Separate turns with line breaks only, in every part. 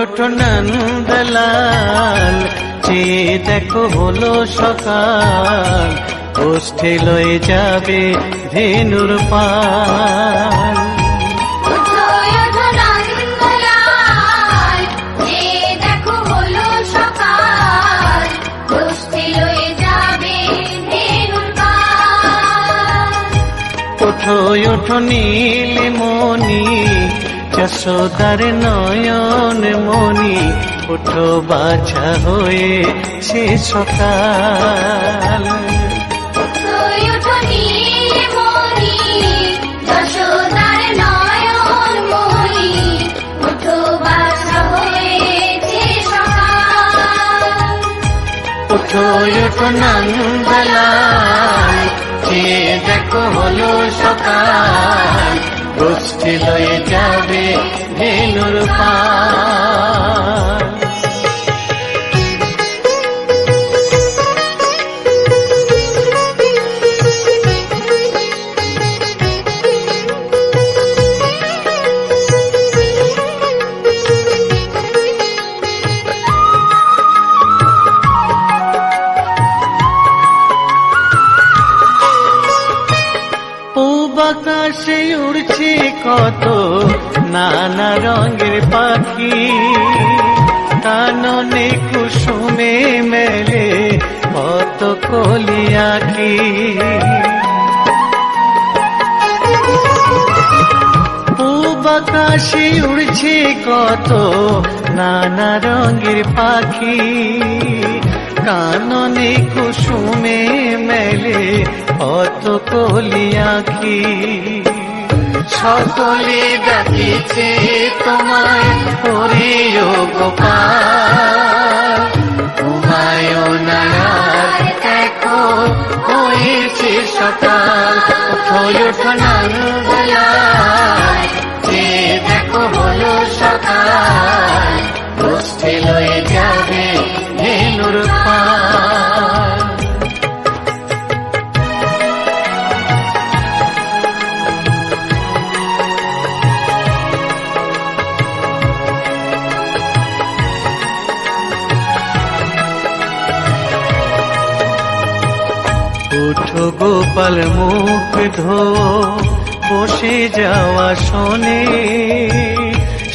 ওঠো নন্দলাল, চেয়ে দেখো হলো সকাল, গোষ্ঠী লয়ে যাবে ধেনুর পাল। ওঠো ওঠো নীলমণি, যশোদার নয়ন মণি, ওঠো বাছা হয়েছে সকাল। ওঠো ওঠো নন্দলাল, চেয়ে দেখো হলো সকাল, গোষ্ঠী লয়ে যাবে ধেনুর পাল। আকাশে উড়ছে কত নানা রঙের পাখি, কাননে কুসুমে মেলে কত কলি আঁখি। পূব আকাশে উড়ছে কত নানা রঙের পাখি, কাননে কুসুমে মেলে কত কলি আঁখি। সকলে ডাকিছে তোমায় হরিও গোপাল, ঘুমায়ো না আর দেখো হয়েছে সকাল। ওঠো ওঠো নন্দলাল, চেয়ে দেখো হলো সকাল, গোষ্ঠী লয়ে যাবে ধেনুর পাল। ওঠো গোপাল মুখ ধো, বসে যাওয়া শোনে,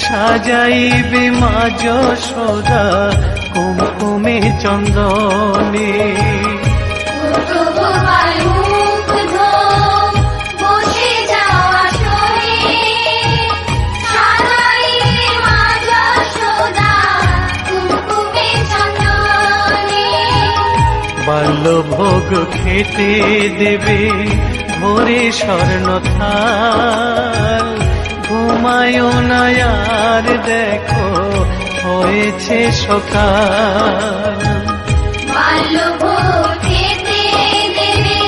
সাজাইবে মা যশোদা কুমকুমে চন্দনে। বাল্যভোগ খেতে দেবে ভোরে স্বর্ণ থাল, ঘুমায়ো না আর দেখো হয়েছে সকাল।
বাল্যভোগ খেতে দেবে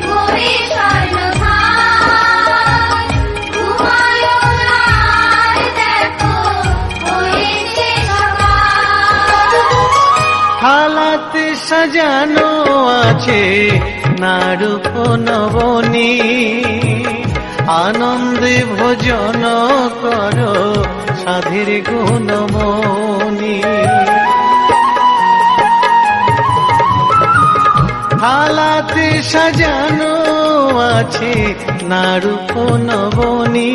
ভোরে স্বর্ণ থাল, ঘুমায়ো না আর দেখো হয়েছে সকাল।
থালাতে সাজানো আছে নারূপ নবনী, আনন্দে ভোজন করো সাধের গুণমণি। থালাতে সাজানো আছে নারূপ নবনী।